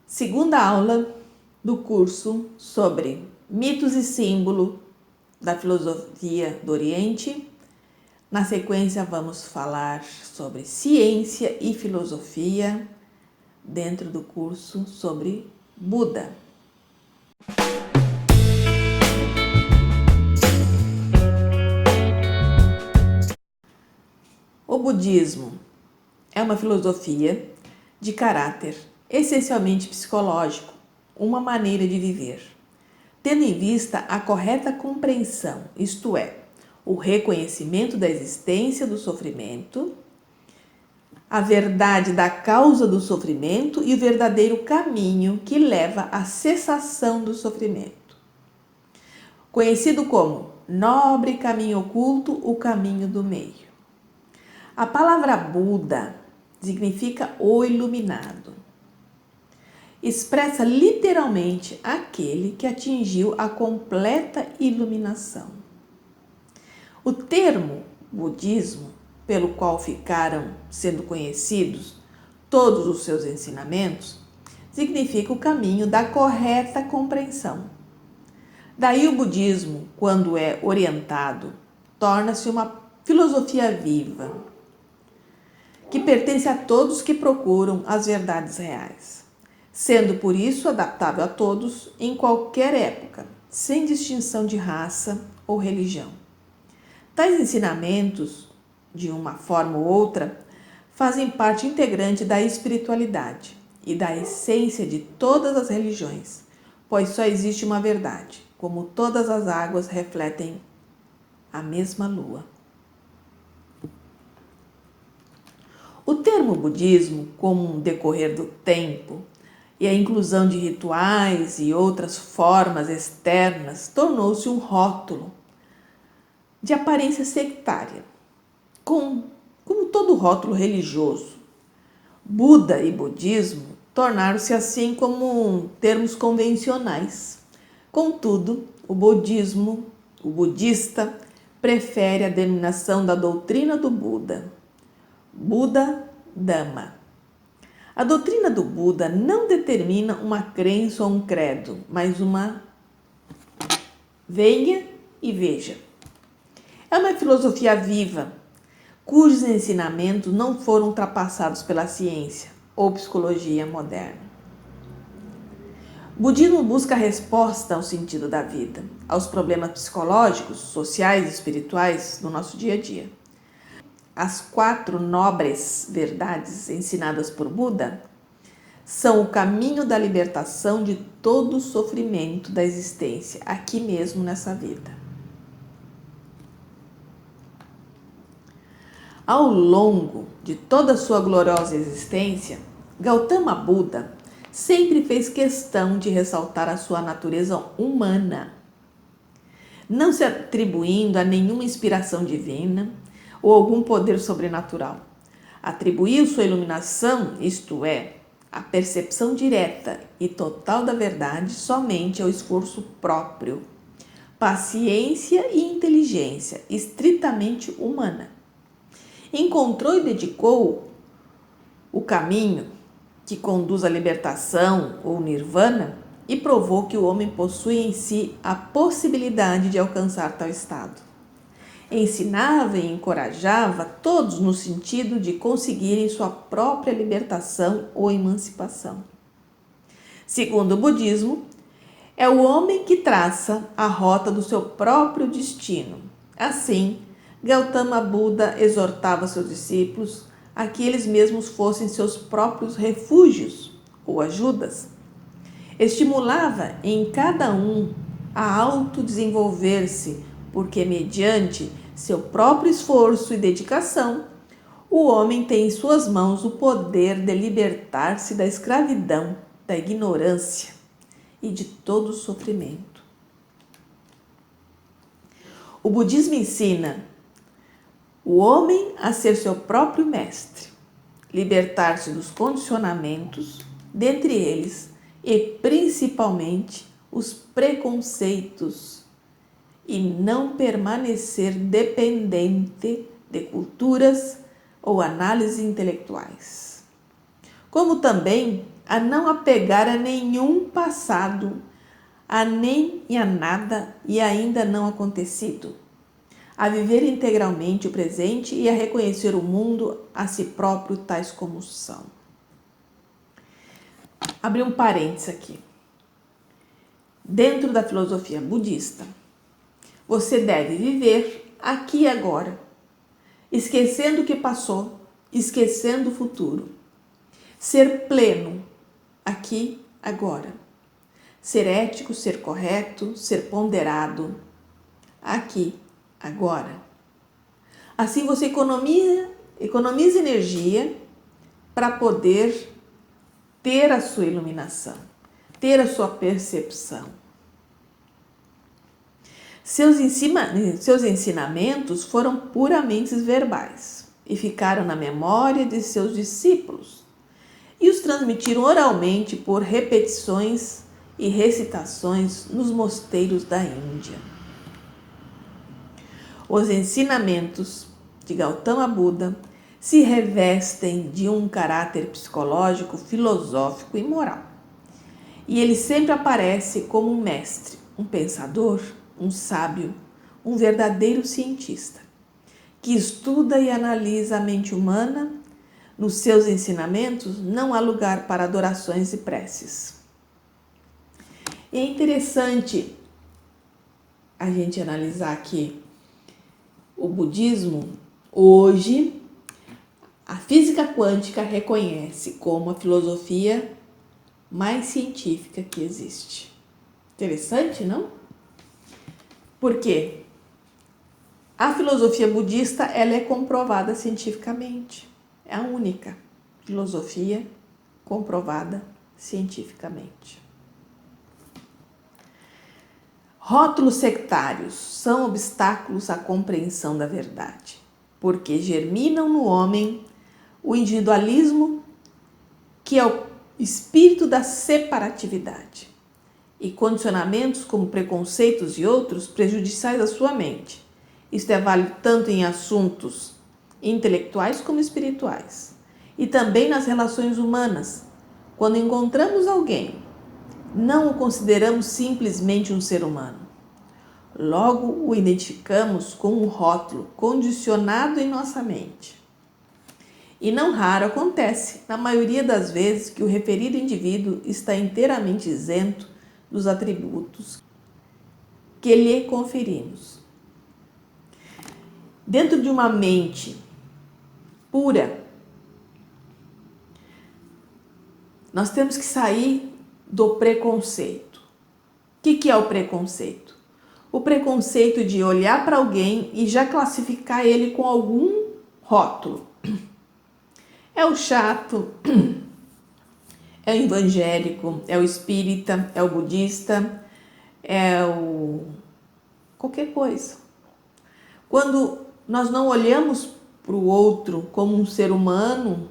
Segunda aula do curso sobre mitos e símbolo da filosofia do Oriente. Na sequência, vamos falar sobre ciência e filosofia dentro do curso sobre Buda. O budismo é uma filosofia de caráter essencialmente psicológico, uma maneira de viver, tendo em vista a correta compreensão, isto é, o reconhecimento da existência do sofrimento, a verdade da causa do sofrimento e o verdadeiro caminho que leva à cessação do sofrimento. Conhecido como nobre caminho oculto, o caminho do meio. A palavra Buda significa o iluminado. Expressa literalmente aquele que atingiu a completa iluminação. O termo budismo, pelo qual ficaram sendo conhecidos todos os seus ensinamentos, significa o caminho da correta compreensão. Daí o budismo, quando é orientado, torna-se uma filosofia viva, que pertence a todos que procuram as verdades reais, sendo por isso adaptável a todos em qualquer época, sem distinção de raça ou religião. Tais ensinamentos, de uma forma ou outra, fazem parte integrante da espiritualidade e da essência de todas as religiões, pois só existe uma verdade, como todas as águas refletem a mesma lua. O termo budismo, com o decorrer do tempo e a inclusão de rituais e outras formas externas, tornou-se um rótulo de aparência sectária, como todo rótulo religioso. Buda e budismo tornaram-se assim como termos convencionais. Contudo, o budista, prefere a denominação da doutrina do Buda, Buda Dhamma. A doutrina do Buda não determina uma crença ou um credo, mas uma venha e veja. É uma filosofia viva, cujos ensinamentos não foram ultrapassados pela ciência ou psicologia moderna. O budismo busca resposta ao sentido da vida, aos problemas psicológicos, sociais e espirituais do nosso dia a dia. As 4 nobres verdades ensinadas por Buda são o caminho da libertação de todo o sofrimento da existência, aqui mesmo nessa vida. Ao longo de toda a sua gloriosa existência, Gautama Buda sempre fez questão de ressaltar a sua natureza humana, não se atribuindo a nenhuma inspiração divina ou algum poder sobrenatural. Atribuiu sua iluminação, isto é, a percepção direta e total da verdade, somente ao esforço próprio, paciência e inteligência estritamente humana. Encontrou e dedicou o caminho que conduz à libertação ou nirvana e provou que o homem possui em si a possibilidade de alcançar tal estado. Ensinava e encorajava todos no sentido de conseguirem sua própria libertação ou emancipação. Segundo o budismo, é o homem que traça a rota do seu próprio destino. Assim, Gautama Buda exortava seus discípulos a que eles mesmos fossem seus próprios refúgios ou ajudas. Estimulava em cada um a autodesenvolver-se, porque mediante seu próprio esforço e dedicação, o homem tem em suas mãos o poder de libertar-se da escravidão, da ignorância e de todo o sofrimento. O budismo ensina o homem a ser seu próprio mestre, libertar-se dos condicionamentos, dentre eles e principalmente os preconceitos, e não permanecer dependente de culturas ou análises intelectuais. Como também a não apegar a nenhum passado, a nem e a nada e ainda não acontecido, a viver integralmente o presente e a reconhecer o mundo a si próprio tais como são. Abri um parênteses aqui. Dentro da filosofia budista, você deve viver aqui e agora, esquecendo o que passou, esquecendo o futuro. Ser pleno aqui, agora. Ser ético, ser correto, ser ponderado aqui, agora. Assim você economiza energia para poder ter a sua iluminação, ter a sua percepção. Seus ensinamentos foram puramente verbais e ficaram na memória de seus discípulos e os transmitiram oralmente por repetições e recitações nos mosteiros da Índia. Os ensinamentos de Gautama Buda se revestem de um caráter psicológico, filosófico e moral. E ele sempre aparece como um mestre, um pensador, um sábio, um verdadeiro cientista, que estuda e analisa a mente humana. Nos seus ensinamentos não há lugar para adorações e preces. E é interessante a gente analisar aqui o budismo. Hoje, a física quântica reconhece como a filosofia mais científica que existe. Interessante, não? Por quê? A filosofia budista ela é comprovada cientificamente. É a única filosofia comprovada cientificamente. Rótulos sectários são obstáculos à compreensão da verdade, porque germinam no homem o individualismo, que é o espírito da separatividade, e condicionamentos como preconceitos e outros prejudiciais à sua mente. Isto é válido tanto em assuntos intelectuais como espirituais, e também nas relações humanas. Quando encontramos alguém, não o consideramos simplesmente um ser humano. Logo o identificamos com um rótulo condicionado em nossa mente. E não raro acontece, na maioria das vezes, que o referido indivíduo está inteiramente isento dos atributos que lhe conferimos. Dentro de uma mente pura, nós temos que sair do preconceito. O que é o preconceito? O preconceito de olhar para alguém e já classificar ele com algum rótulo. É o chato, é o evangélico, é o espírita, é o budista, é o qualquer coisa. Quando nós não olhamos para o outro como um ser humano,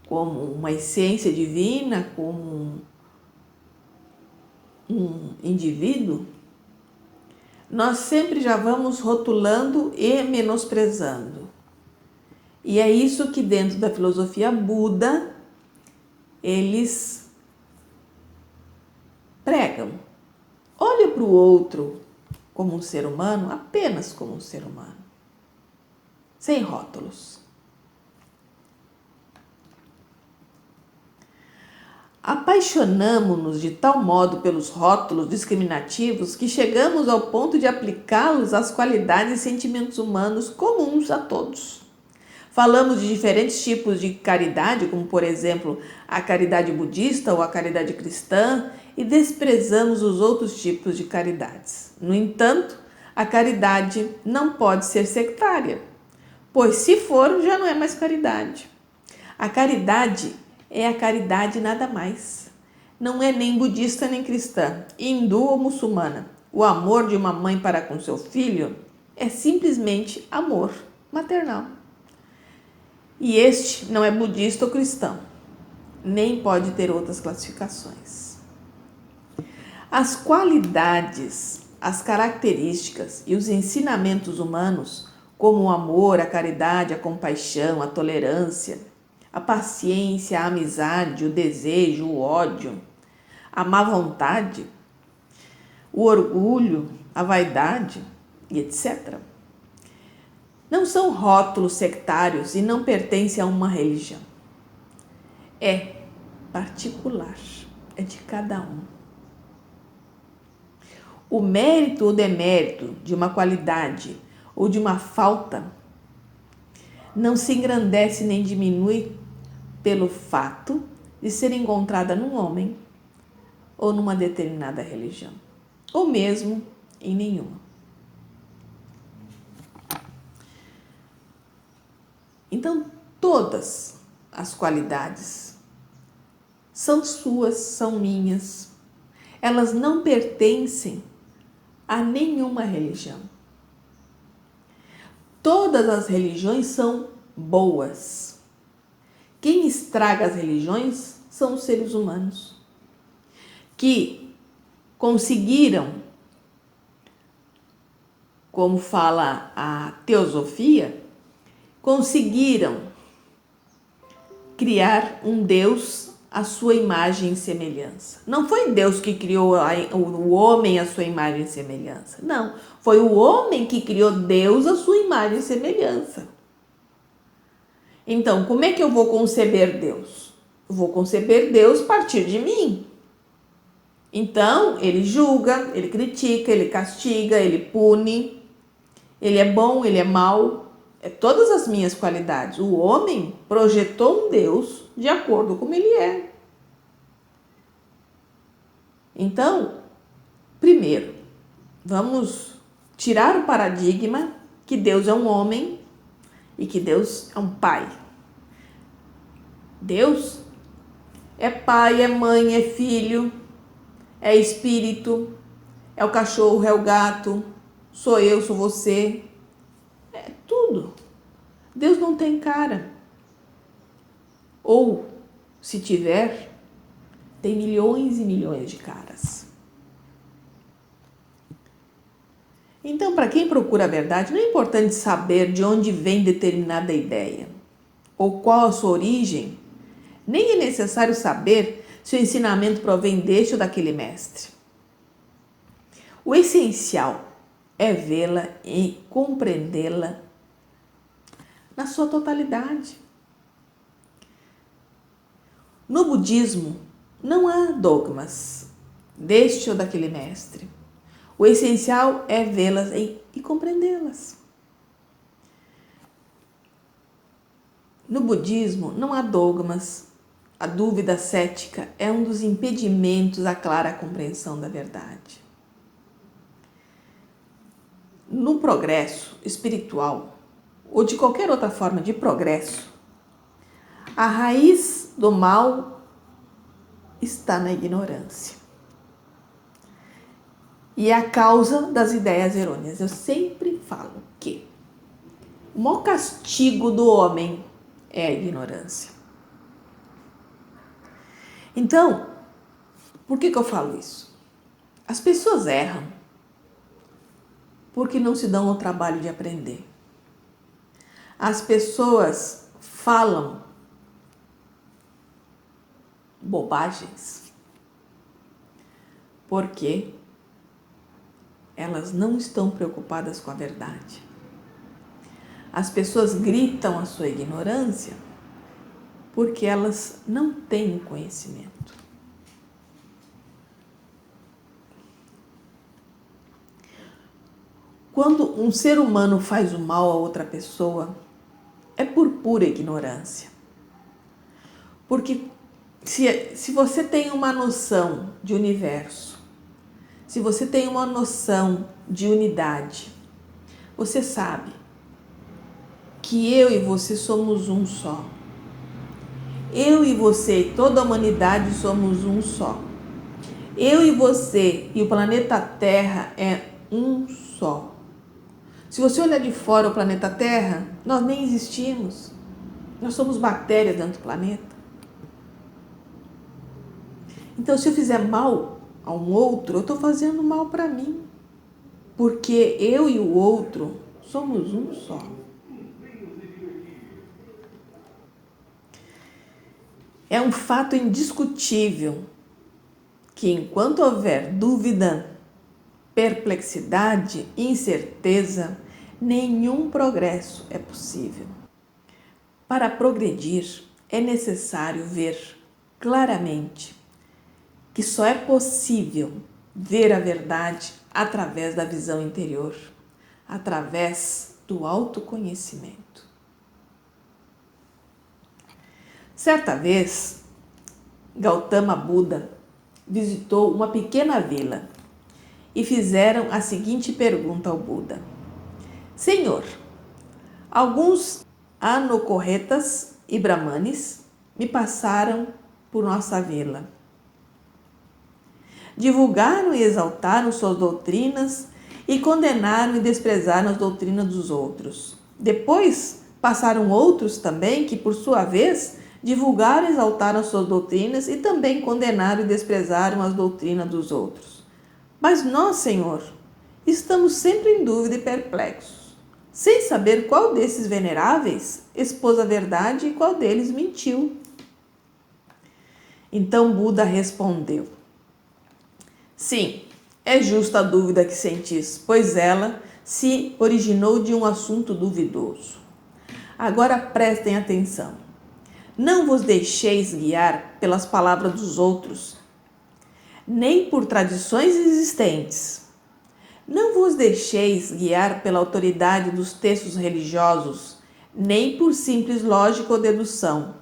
como uma essência divina, como um indivíduo, nós sempre já vamos rotulando e menosprezando. E é isso que dentro da filosofia Buda eles pregam. Olha para o outro como um ser humano, apenas como um ser humano, sem rótulos. Apaixonamo-nos de tal modo pelos rótulos discriminativos que chegamos ao ponto de aplicá-los às qualidades e sentimentos humanos comuns a todos. Falamos de diferentes tipos de caridade, como por exemplo a caridade budista ou a caridade cristã, e desprezamos os outros tipos de caridades. No entanto, a caridade não pode ser sectária, pois se for, já não é mais caridade. A caridade é a caridade nada mais. Não é nem budista nem cristã, hindu ou muçulmana. O amor de uma mãe para com seu filho é simplesmente amor maternal. E este não é budista ou cristão, nem pode ter outras classificações. As qualidades, as características e os ensinamentos humanos, como o amor, a caridade, a compaixão, a tolerância, a paciência, a amizade, o desejo, o ódio, a má vontade, o orgulho, a vaidade e etc. Não são rótulos sectários e não pertencem a uma religião. É particular, é de cada um. O mérito ou demérito de uma qualidade ou de uma falta não se engrandece nem diminui pelo fato de ser encontrada num homem ou numa determinada religião, ou mesmo em nenhuma. Então, todas as qualidades são suas, são minhas. Elas não pertencem a nenhuma religião. Todas as religiões são boas. Quem estraga as religiões são os seres humanos, que conseguiram, como fala a teosofia, conseguiram criar um Deus à sua imagem e semelhança. Não foi Deus que criou o homem à sua imagem e semelhança. Não, foi o homem que criou Deus à sua imagem e semelhança. Então, como é que eu vou conceber Deus? Eu vou conceber Deus a partir de mim. Então, ele julga, ele critica, ele castiga, ele pune, ele é bom, ele é mau. É todas as minhas qualidades. O homem projetou um Deus de acordo com como ele é. Então, primeiro, vamos tirar o paradigma que Deus é um homem e que Deus é um pai. Deus é pai, é mãe, é filho, é espírito, é o cachorro, é o gato, sou eu, sou você, é tudo. Deus não tem cara. Ou, se tiver, tem milhões e milhões de caras. Então, para quem procura a verdade, não é importante saber de onde vem determinada ideia ou qual a sua origem, nem é necessário saber se o ensinamento provém deste ou daquele mestre. O essencial é vê-la e compreendê-la na sua totalidade. No budismo, não há dogmas deste ou daquele mestre. O essencial é vê-las e compreendê-las. No budismo, não há dogmas. A dúvida cética é um dos impedimentos à clara compreensão da verdade. No progresso espiritual, ou de qualquer outra forma de progresso, a raiz do mal está na ignorância. E é a causa das ideias errôneas. Eu sempre falo que o maior castigo do homem é a ignorância. Então, por que eu falo isso? As pessoas erram porque não se dão ao trabalho de aprender. As pessoas falam bobagens porque elas não estão preocupadas com a verdade. As pessoas gritam a sua ignorância porque elas não têm conhecimento. Quando um ser humano faz o mal a outra pessoa, é por pura ignorância. Porque se você tem uma noção de universo, se você tem uma noção de unidade, você sabe que eu e você somos um só. Eu e você e toda a humanidade somos um só. Eu e você e o planeta Terra é um só. Se você olhar de fora o planeta Terra, nós nem existimos. Nós somos bactérias dentro do planeta. Então, se eu fizer mal a um outro, eu estou fazendo mal para mim. Porque eu e o outro somos um só. É um fato indiscutível que enquanto houver dúvida, perplexidade, incerteza, nenhum progresso é possível. Para progredir, é necessário ver claramente que só é possível ver a verdade através da visão interior, através do autoconhecimento. Certa vez, Gautama Buda visitou uma pequena vila e fizeram a seguinte pergunta ao Buda: Senhor, alguns anacorretas e brahmanes me passaram por nossa vila. Divulgaram e exaltaram suas doutrinas e condenaram e desprezaram as doutrinas dos outros. Depois passaram outros também que, por sua vez, divulgaram e exaltaram suas doutrinas e também condenaram e desprezaram as doutrinas dos outros. Mas nós, Senhor, estamos sempre em dúvida e perplexos, sem saber qual desses veneráveis expôs a verdade e qual deles mentiu. Então Buda respondeu: Sim, é justa a dúvida que sentis, pois ela se originou de um assunto duvidoso. Agora prestem atenção. Não vos deixeis guiar pelas palavras dos outros, nem por tradições existentes. Não vos deixeis guiar pela autoridade dos textos religiosos, nem por simples lógica ou dedução,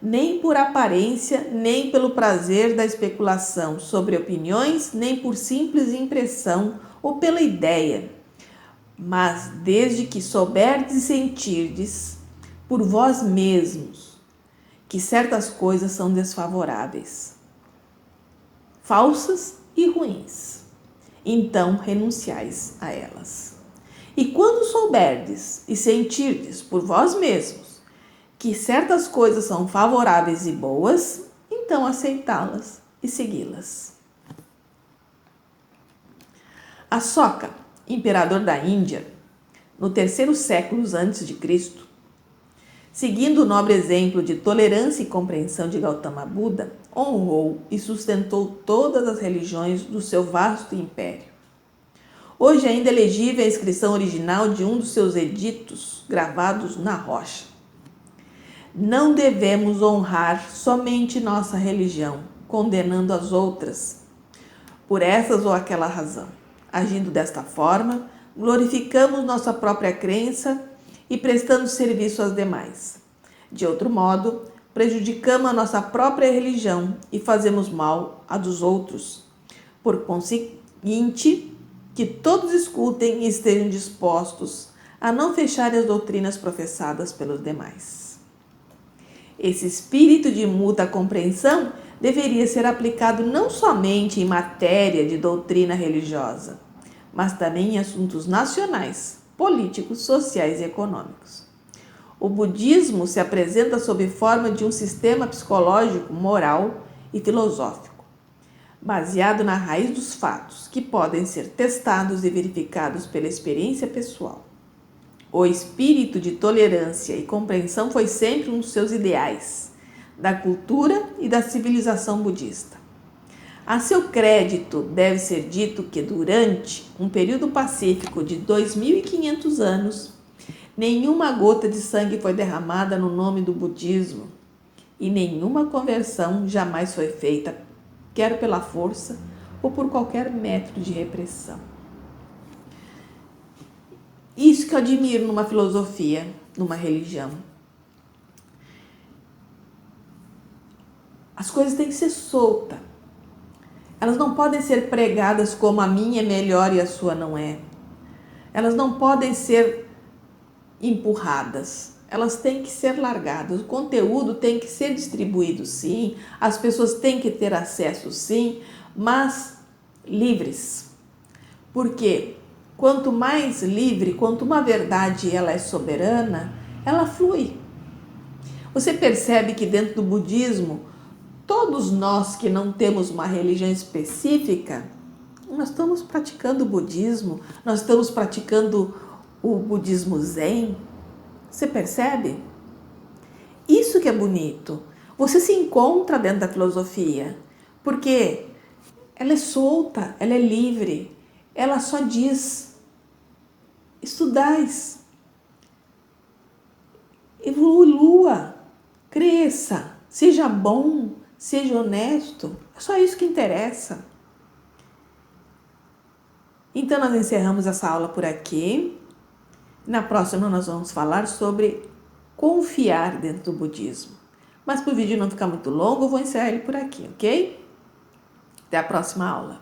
nem por aparência, nem pelo prazer da especulação sobre opiniões, nem por simples impressão ou pela ideia. Mas desde que souberdes e sentirdes por vós mesmos que certas coisas são desfavoráveis, falsas e ruins, então renunciais a elas. E quando souberdes e sentirdes por vós mesmos que certas coisas são favoráveis e boas, então aceitá-las e segui-las. Ashoka, imperador da Índia, no 3º século a.C., seguindo o nobre exemplo de tolerância e compreensão de Gautama Buda, honrou e sustentou todas as religiões do seu vasto império. Hoje ainda é legível a inscrição original de um dos seus editos gravados na rocha. Não devemos honrar somente nossa religião, condenando as outras, por essas ou aquela razão. Agindo desta forma, glorificamos nossa própria crença e prestando serviço às demais. De outro modo, prejudicamos a nossa própria religião e fazemos mal à dos outros. Por conseguinte, que todos escutem e estejam dispostos a não fecharem as doutrinas professadas pelos demais. Esse espírito de mútua compreensão deveria ser aplicado não somente em matéria de doutrina religiosa, mas também em assuntos nacionais, políticos, sociais e econômicos. O budismo se apresenta sob forma de um sistema psicológico, moral e filosófico, baseado na raiz dos fatos, que podem ser testados e verificados pela experiência pessoal. O espírito de tolerância e compreensão foi sempre um dos seus ideais, da cultura e da civilização budista. A seu crédito, deve ser dito que durante um período pacífico de 2.500 anos, nenhuma gota de sangue foi derramada no nome do budismo e nenhuma conversão jamais foi feita, quer pela força ou por qualquer método de repressão. Isso que eu admiro numa filosofia, numa religião. As coisas têm que ser soltas. Elas não podem ser pregadas como a minha é melhor e a sua não é. Elas não podem ser empurradas. Elas têm que ser largadas. O conteúdo tem que ser distribuído, sim. As pessoas têm que ter acesso, sim, mas livres. Porque quanto mais livre, quanto uma verdade ela é soberana, ela flui. Você percebe que dentro do budismo, todos nós que não temos uma religião específica, nós estamos praticando o budismo, nós estamos praticando o budismo zen. Você percebe? Isso que é bonito. Você se encontra dentro da filosofia, porque ela é solta, ela é livre, ela só diz: estudais, evolua, cresça, seja bom, seja honesto, é só isso que interessa. Então nós encerramos essa aula por aqui. Na próxima nós vamos falar sobre confiar dentro do budismo. Mas para o vídeo não ficar muito longo, eu vou encerrar ele por aqui, ok? Até a próxima aula.